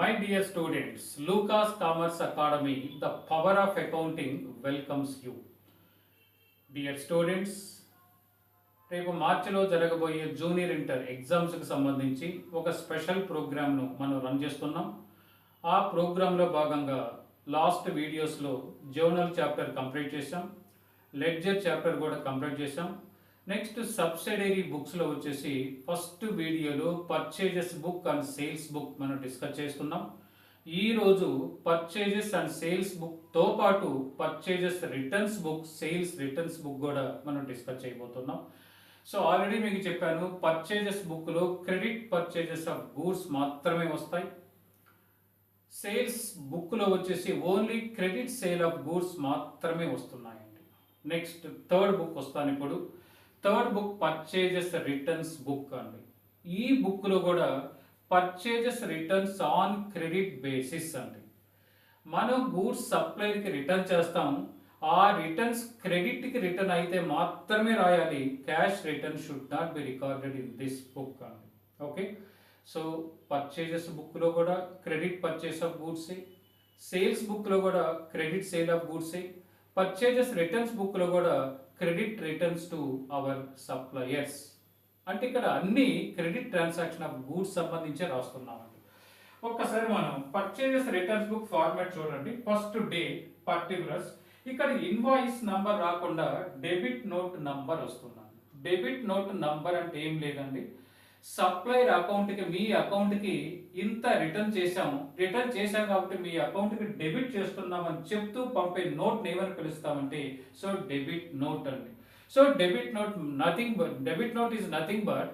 My dear students, Lucas Commerce Academy, the power of accounting welcomes you. Dear students, రేపు మార్చిలో జరగబోయే junior inter ఎగ్జామ్స్కి సంబంధించి ఒక స్పెషల్ ప్రోగ్రామ్ను మనం రన్ చేస్తున్నాం. ఆ ప్రోగ్రాంలో భాగంగా లాస్ట్ వీడియోస్లో జర్నల్ చాప్టర్ కంప్లీట్ చేసాం, లెడ్జర్ చాప్టర్ కూడా కంప్లీట్ చేసాం. నెక్స్ట్ సబ్సిడరీ బుక్స్లో వచ్చేసి ఫస్ట్ వీడియోలో purchases book and sales book మనం డిస్కస్ చేస్తున్నాం. ఈరోజు పర్చేజెస్ అండ్ సేల్స్ బుక్తో పాటు purchases returns book, sales returns book కూడా మనం డిస్కస్ చేయబోతున్నాం. సో ఆల్రెడీ మీకు చెప్పాను, పర్చేజెస్ బుక్లో క్రెడిట్ పర్చేజెస్ ఆఫ్ గూడ్స్ మాత్రమే వస్తాయి. సేల్స్ బుక్లో వచ్చేసి only credit sale of goods మాత్రమే వస్తున్నాయండి. నెక్స్ట్ థర్డ్ బుక్ వస్తాను ఇప్పుడు. Third book purchases returns book అండి. ఈ బుక్లో కూడా purchases returns on credit basis అండి. మనం గూడ్స్ సప్లైర్కి రిటర్న్ చేస్తాం, ఆ రిటర్న్స్ క్రెడిట్కి రిటర్న్ అయితే మాత్రమే రాయాలి. Cash return should not be recorded in this book అండి. ఓకే, సో పర్చేజెస్ బుక్లో కూడా క్రెడిట్ పర్చేస్ ఆఫ్ గూడ్సే, సేల్స్ బుక్లో కూడా క్రెడిట్ సేల్ ఆఫ్ గూడ్సే, పర్చేజెస్ రిటర్న్స్ బుక్లో కూడా credit returns to our suppliers. అంటే ఇక్కడ అన్ని క్రెడిట్ ట్రాన్సాక్షన్ ఆఫ్ గూడ్స్ సంబంధించే రాస్తున్నామండి. ఒక్కసారి మనం పర్చేజెస్ రిటర్న్స్ బుక్ ఫార్మాట్ చూడండి. First date, particulars. ఇక్కడ ఇన్వాయిస్ నంబర్ రాకుండా డెబిట్ నోట్ నంబర్ వస్తున్నాను. డెబిట్ నోట్ నంబర్ అంటే ఏం లేదండి, సప్లైర్ అకౌంట్కి, మీ అకౌంట్కి ఇంత రిటర్న్ చేశాం కాబట్టి మీ అకౌంట్కి డెబిట్ చేస్తున్నామని చెప్తూ పంపే నోట్ ఏమని పిలుస్తామంటే సో డెబిట్ నోట్ అండి. So debit note is nothing but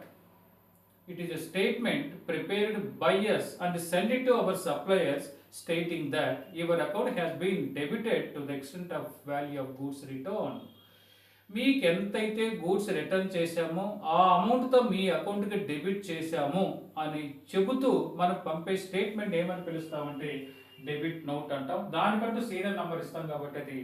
it is a statement prepared by us and send it to our suppliers stating that your account has been debited to the extent of value of goods returned. మీకు ఎంతైతే goods return చేశామో ఆ అమౌంట్తో మీ అకౌంట్కి debit చేశాము అని చెబుతూ మనం పంపే స్టేట్మెంట్ ఏమని పిలుస్తామంటే డెబిట్ నోట్ అంటాం. దానికంటూ సీరియల్ నంబర్ ఇస్తాం కాబట్టి అది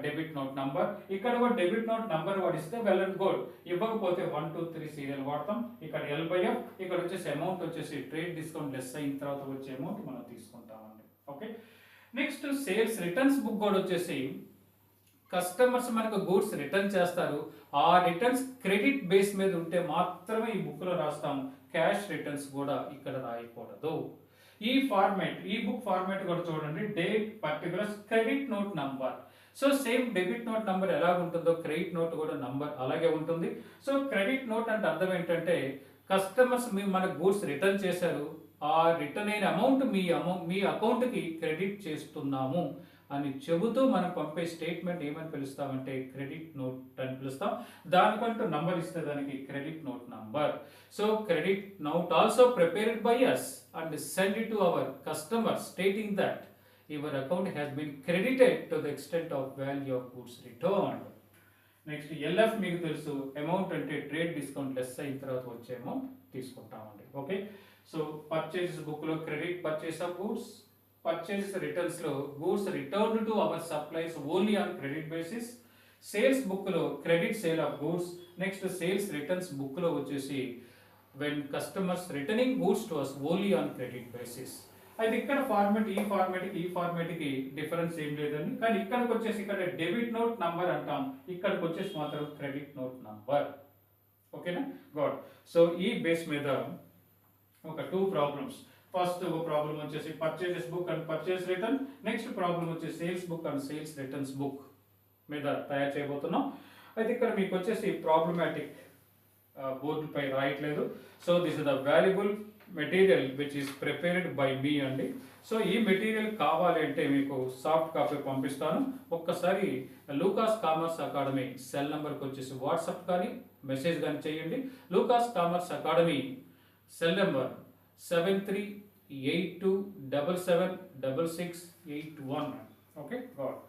డెబిట్ నోట్ నంబర్. ఇక్కడ కూడా డెబిట్ నోట్ నంబర్ వాడిస్తే వెల్ అండ్ గుడ్, ఇవ్వకపోతే 1 2 3 సీరియల్ వాడతాం. ఇక్కడ L/F, ఇక్కడ వచ్చేసి అమౌంట్ వచ్చేసి ట్రేడ్ డిస్కౌంట్ లెస్ అయిన తర్వాత వచ్చే అమౌంట్ మనం తీసుకుంటామండి. Okay, next sales returns book కూడా వచ్చేసి కస్టమర్స్ మనకు గూడ్స్ రిటర్న్ చేస్తారు, ఆ రిటర్న్స్ క్రెడిట్ బేస్ మీద ఉంటే మాత్రమే ఈ బుక్లో రాస్తాం. క్యాష్ రిటర్న్స్ కూడా ఇక్కడ రాయకూడదు. ఈ బుక్ ఫార్మాట్ కూడా చూడండి. Date, particulars, credit note number. So same debit note number ఎలా ఉంటుందో క్రెడిట్ నోట్ కూడా నంబర్ అలాగే ఉంటుంది. సో క్రెడిట్ నోట్ అంటే అర్థం ఏంటంటే కస్టమర్స్ మన గూడ్స్ రిటర్న్ చేశారు, ఆ రిటర్న్ అయిన అమౌంట్ మీ అకౌంట్కి క్రెడిట్ చేస్తున్నాము అని చెబుతూ మనం పంపే స్టేట్మెంట్ ఏమని పిలుస్తామంటే క్రెడిట్ నోట్ అని పిలుస్తాం. దానికంటూ నంబర్ ఇస్తే దానికి credit note number. So credit note also prepared by us and send it to our customer stating that your account has been credited to the extent of value of goods returned. Next LF మీకు తెలుసు, amount అంటే trade discount less అయిన తర్వాత వచ్చే amount తీసుకుంటామండి. Okay, so purchases బుక్లో credit purchase of goods, purchases రిటర్న్స్లో goods return to our supplies only on credit basis, sales బుక్లో credit sale of goods. Next sales returns బుక్లో వచ్చేసి when customers returning goods to us only on credit basis. అయితే ఇక్కడ ఈ ఫార్మాట్కి difference ఏం లేదండి, కానీ ఇక్కడికి వచ్చేసి ఇక్కడ డెబిట్ నోట్ నంబర్ అంటాం, ఇక్కడికి వచ్చేసి మాత్రం క్రెడిట్ నోట్ నంబర్. ఓకేనా, గాడ్. సో ఈ బేస్ మీద ఒక 2 ప్రాబ్లమ్స్. ఫస్ట్ ప్రాబ్లం వచ్చేసి purchases book and purchase return, next problem వచ్చేసి sales book and sales returns book మీద తయారు చేయబోతున్నాం. అయితే ఇక్కడ మీకు వచ్చేసి ప్రాబ్లమాటిక్ బోర్డుపై రాయట్లేదు. So this is the valuable material which is prepared by me అండి. సో ఈ మెటీరియల్ కావాలి అంటే మీకు సాఫ్ట్ కాపీ పంపిస్తాను. ఒక్కసారి లూకాస్ కామర్స్ అకాడమీ సెల్ నెంబర్కి వచ్చేసి వాట్సాప్ కానీ మెసేజ్ కానీ చేయండి. Lucas Commerce Academy cell number 7382776681. Okay, గాడ్.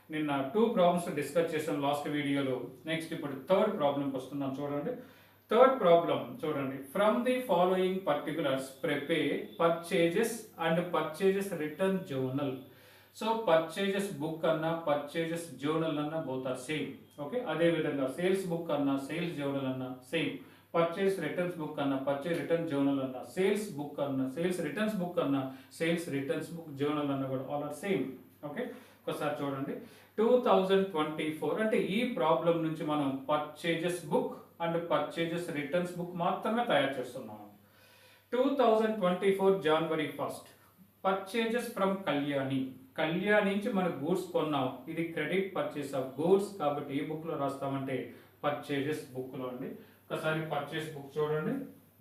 నిన్న 2 ప్రాబ్లమ్స్ డిస్కస్ చేసాం లాస్ట్ వీడియోలో. నెక్స్ట్ ఇప్పుడు థర్డ్ ప్రాబ్లంకి వస్తున్నాం. చూడండి, థర్డ్ ప్రాబ్లం చూడండి. From the following particulars prepare purchases and purchases return journal. So purchases book అన్నా పర్చేజెస్ జర్నల్ అన్నా బోత్ ఆర్ సేమ్. ఓకే, అదేవిధంగా సేల్స్ బుక్ అన్నా సేల్స్ జర్నల్ అన్నా సేమ్. పర్చేస్ రిటర్న్స్ బుక్ అన్న, పర్చేస్ రిటర్న్ జర్నల్ అన్న, sales book అన్న, sales returns book అన్న, sales returns book journal అన్న కూడా ఆల్ ఆర్ సేమ్. ఓకే, ఒకసారి చూడండి. 2024 అంటే ఈ ప్రాబ్లం నుంచి మనం purchases book and purchases returns book మాత్రమే తయారు చేస్తున్నాం. 2024 January 1st purchases from Kalyani. Kalyani నుంచి మనం గూడ్స్ కొన్నాం, ఇది క్రెడిట్ పర్చేస్ ఆఫ్ గూడ్స్ కాబట్టి ఏ బుక్ లో రాస్తామంటే పర్చేజెస్ బుక్ లో అండి. ఒకసారి పర్చేస్ బుక్ చూడండి.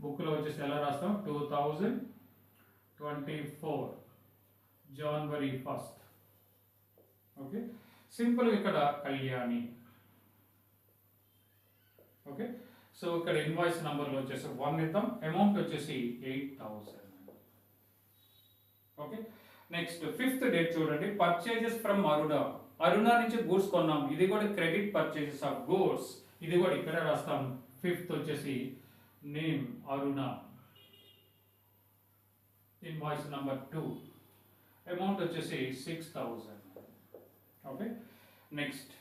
బుక్ లో వచ్చేసి ఎలా రాస్తాం, 2024 January 1st. ఓకే, సింపుల్ ఇక్కడ కళ్యాణి. ఓకే, సో ఇక్కడ ఇన్వాయిస్ నంబర్లో వచ్చేసి 1 ఇద్దాం, అమౌంట్ వచ్చేసి 8000. ఓకే, నెక్స్ట్ 5th డేట్ చూడండి. పర్చేజెస్ ఫ్రమ్ అరుణ. అరుణ నుంచి గూడ్స్ కొన్నాం, ఇది కూడా క్రెడిట్ పర్చేజెస్ ఆఫ్ గూడ్స్, ఇది కూడా ఇక్కడ రాస్తాం. 5th వచ్చేసి నేమ్ అరుణ, ఇన్వాయిస్ నంబర్ 2, అమౌంట్ వచ్చేసి 6000. Okay, next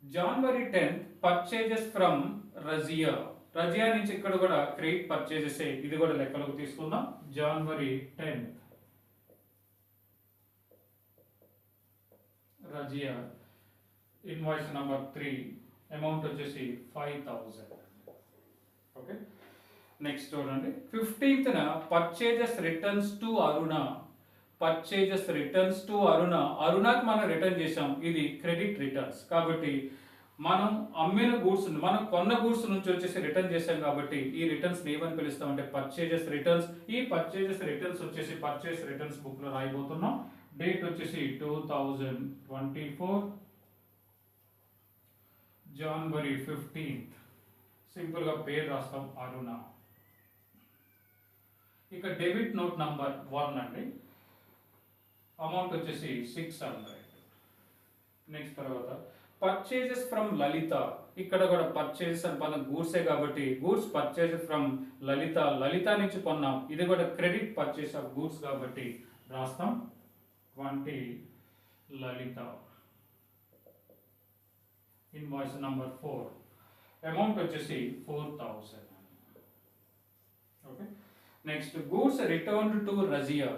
January 10th purchases from Razia. Razia నుంచి ఇక్కడ కూడా క్రెడిట్ పర్చేజెస్, ఇది కూడా లెక్కలోకి తీసుకుందాం. January 10th Razia, invoice number 3, amount వచ్చేసి 5000. ఓకే, నెక్స్ట్ చూడండి. 15th purchases returns to Aruna. Purchases returns to Aruna, అరుణకి మనం రిటర్న్ చేసాం, ఇది క్రెడిట్ రిటర్న్స్ కాబట్టి మనం అమ్మిన గూడ్స్, మనం కొన్న గూడ్స్ నుంచి వచ్చేసి రిటర్న్ చేసాం కాబట్టి ఈ రిటర్న్స్ ఏమని పిలుస్తామంటే పర్చేజెస్ రిటర్న్స్. ఈ పర్చేజెస్ రిటర్న్స్ వచ్చేసి పర్చేస్ రిటర్న్స్ బుక్ లో రాయబోతున్నాం. డేట్ వచ్చేసి 2024 January 15th. సింపుల్ గా పేరు రాస్తాం అరుణ. ఇక డెబిట్ నోట్ నంబర్ 1 అండి, అమౌంట్ వచ్చేసి 600. నెక్స్ట్ తర్వాత పర్చేజెస్ ఫ్రమ్ లలిత. ఇక్కడ కూడా పర్చేజెస్ అని పదం గూడ్సే కాబట్టి గూడ్స్ పర్చేజెస్ ఫ్రమ్ లలిత, లలిత నుంచి కొన్నాం, ఇది కూడా క్రెడిట్ పర్చేస్ ఆఫ్ గూడ్స్ కాబట్టి రాస్తాం 20 లలిత, ఇన్వాయిస్ నంబర్ 4, అమౌంట్ వచ్చేసి 4000. Okay, next goods returned to Razia.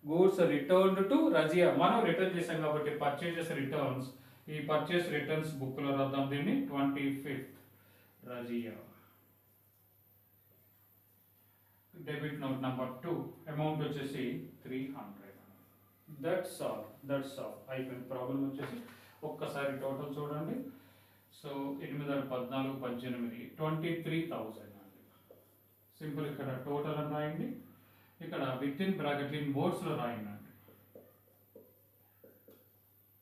Goods returned to Razia, మనం రిటర్న్ చేసాం కాబట్టి పర్చేజెస్ రిటర్న్స్, ఈ పర్చేస్ రిటర్న్స్ బుక్ లో రాద్దాం దీన్ని. 25th Razia, debit note number 2, amount వచ్చేసి 300. దట్స్ ఆల్ అయిపోయింది. ప్రాబ్లం వచ్చేసి ఒక్కసారి టోటల్ చూడండి. సో 8 6 14 18 23,000 అండి. సింపుల్ ఇక్కడ టోటల్ అని రాయండి, ఇక్కడ with in bracket in words లో రాయండి.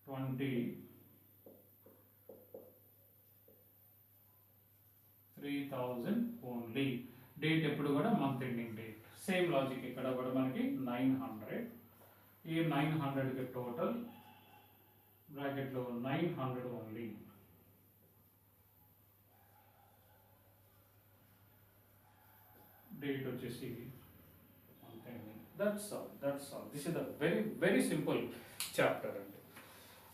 23,000 ఓన్లీ. డేట్ ఎప్పుడు కూడా month ending date. Same logic ఇక్కడ కూడా మనకి 900. ఈ 900కి టోటల్ బ్రాకెట్లో 900 ఓన్లీ. డేట్ వచ్చేసి month ending. That's all. This is the very simple chapter అండి.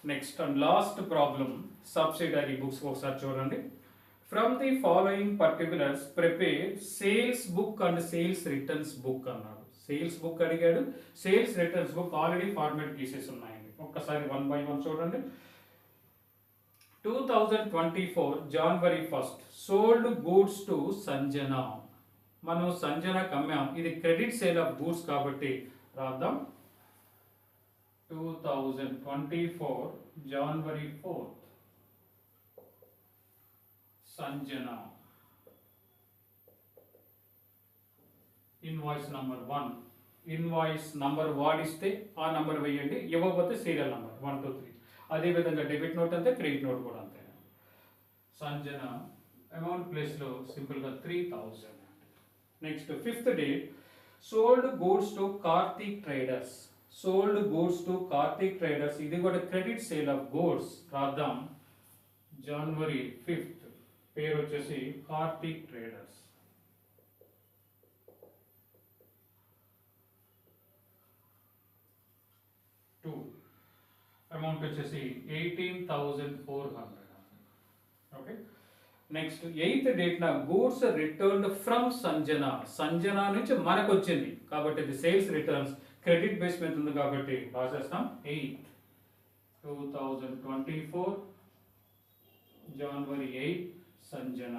Next and last problem subsidiary books ఒకసారి చూడండి. From the following particulars prepare sales book and sales returns book అన్నాడు. సేల్స్ బుక్ అడిగాడు, sales returns book already format pieces ఉన్నాయండి. ఒక్కసారి 1 by 1 చూడండి. 2024 January 1st sold goods to Sanjana. మనం సంజనకు అమ్మాం, ఇది credit sale of goods కాబట్టి రాద్దాం 2024 January 4th Sanjana, invoice number 1. Invoice number వాడిస్తే ఆ నంబర్ వేయండి, ఇవ్వకపోతే సీరియల్ నంబర్ 1 2 3. అదేవిధంగా డెబిట్ నోట్ అంతే, క్రెడిట్ నోట్ కూడా అంతే. సంజన అమౌంట్ ప్లేస్లో సింపుల్గా 3000. Next 5th date sold goods to Karthik traders. Sold goods to Karthik traders, ఇది కూడా క్రెడిట్ సేల్ ఆఫ్ గూడ్స్ రాద్దాం. January 5th, పేరు వచ్చేసి కార్తిక్ ట్రేడర్స్. అమౌంట్ వచ్చేసి 18,400. ఓకే, నెక్స్ట్ 8th డేట్న goods returned from Sanjana. Sanjana నుంచి మనకు వచ్చింది కాబట్టి ఇది సేల్స్ రిటర్న్స్ క్రెడిట్ బేస్ మీద ఉంది కాబట్టి రాసేస్తాం 8 2024 January 8 Sanjana.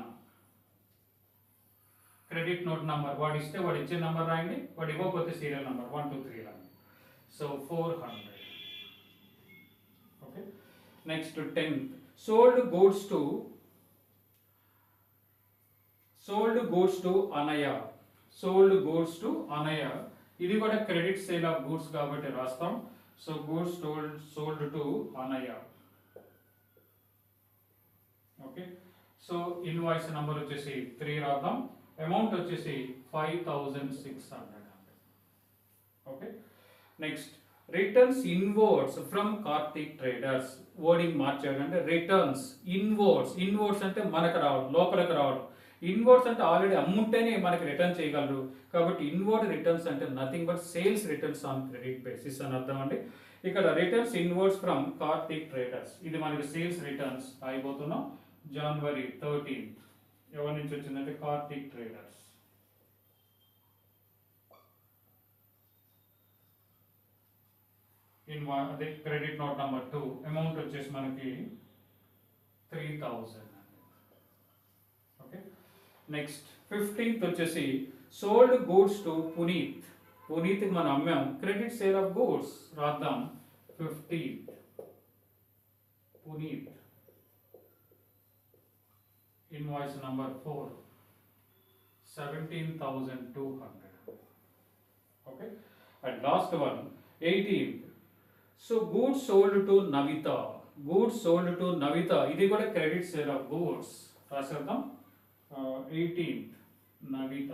Credit note number వాడు ఇస్తే వాడు ఇచ్చే నంబర్ రాయండి, వాడు ఇవ్వకపోతే సీరియల్ నంబర్ 1 2 3 రాయండి. So 400. Okay. Next 10th sold goods to Anaya. Sold goods to Anaya ఇది కూడా క్రెడిట్ సేల్ ఆఫ్ గూడ్స్ కాబట్టి రాస్తాం. So goods sold to Anaya. Okay. So invoice number వచ్చేసి 3 రాద్దాం. అమౌంట్ వచ్చేసి 5600. Okay. Next returns inwards from Karthik traders. Wording మార్చాడు అంటే రిటర్న్స్ ఇన్వర్డ్స్ అంటే మనకు రావడం, లోపలికి రావడం. ఇన్వర్డ్స్ అంటే ఆల్రెడీ అమ్ముంటేనే మనకి రిటర్న్ చేయగలరు కాబట్టి ఇన్వర్డ్ రిటర్న్స్ అంటే nothing but sales returns on credit basis అని అర్థం అండి. ఇక్కడ returns inwards from Karthik traders ఇది మనకి సేల్స్ రిటర్న్స్ అయిపోతున్నాం. January 13th ఎవరి నుంచి వచ్చిందంటే కార్తిక్ ట్రేడర్స్. అదే క్రెడిట్ నోట్ నంబర్ 2 అమౌంట్ వచ్చేసి మనకి 3000. ఓకే. నెక్స్ట్ 15th వచ్చేసి సోల్డ్ గూడ్స్ టు పునీత్. పునీత్కి మనం అమ్మాం క్రెడిట్ సేల్ ఆఫ్ గూడ్స్ రాద్దాం 15th Puneeth. Invoice number 4 17,200. Okay. And last one 18th so goods sold to Navitha ఇది కూడా క్రెడిట్ సేల్ ఆఫ్ గూడ్స్ రాసేద్దాం. 18th Navitha.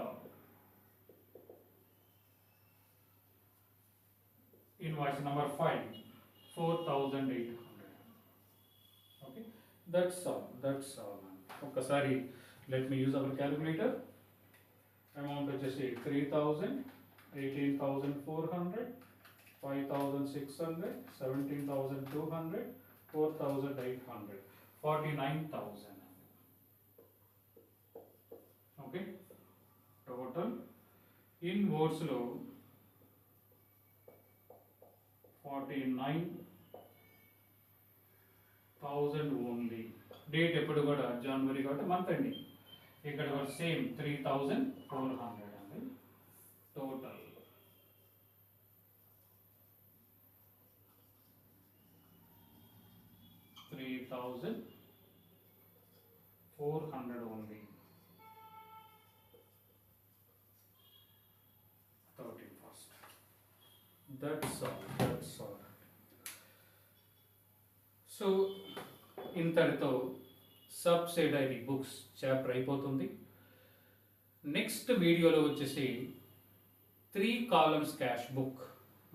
Invoice number 5 4800. Okay. That's all. ఒక్కసారి let me use our calculator. Amount వచ్చేసి 3000 18,400 5,600 17,200 4,800 49,000. Okay. Total inwards లో 49,000 only. Date ఎప్పుడు కూడా జనవరి కాబట్టి month అండి. ఇక్కడ కూడా సేమ్ 3,400 అండి total. $3,400 only. 31st. That's all. So ఇంతటితో సబ్సిడరీ బుక్స్ చాప్టర్ అయిపోతుంది. నెక్స్ట్ వీడియోలో వచ్చేసి 3 columns క్యాష్ బుక్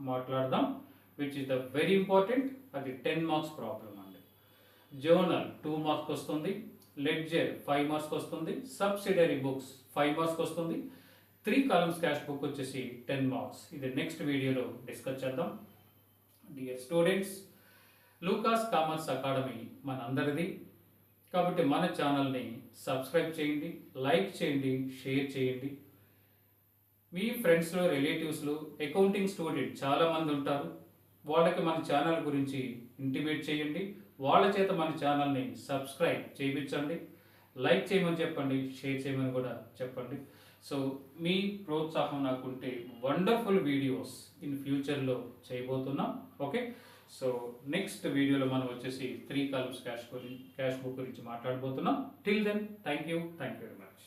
మాట్లాడదాం which is the very important. అది 10 marks ప్రాబ్లం అండి. జర్నల్ 2 marks వస్తుంది, లెడ్జర్ 5 marks వస్తుంది, సబ్సిడరీ బుక్స్ 5 marks వస్తుంది. 3 columns క్యాష్ బుక్ వచ్చేసి 10 marks. ఇది నెక్స్ట్ వీడియోలో డిస్కస్ చేద్దాం. డియర్ స్టూడెంట్స్, లూకాస్ కామర్స్ అకాడమీ మనందరిది కాబట్టి మన ఛానల్ని సబ్స్క్రైబ్ చేయండి, లైక్ చేయండి, షేర్ చేయండి. మీ ఫ్రెండ్స్లో రిలేటివ్స్లో అకౌంటింగ్ స్టూడెంట్ చాలామంది ఉంటారు. వాళ్ళకి మన ఛానల్ గురించి ఇంటిమేట్ చేయండి. వాళ్ళ చేత మన ఛానల్ని సబ్స్క్రైబ్ చేయించండి, లైక్ చేయమని చెప్పండి, షేర్ చేయమని కూడా చెప్పండి. సో మీ ప్రోత్సాహం నాకుంటే వండర్ఫుల్ వీడియోస్ ఇన్ ఫ్యూచర్లో చేయబోతున్నాం. ఓకే. సో నెక్స్ట్ వీడియోలో మనం వచ్చేసి 3 columns క్యాష్ బుక్ గురించి మాట్లాడబోతున్నాం. Till then thank you very much.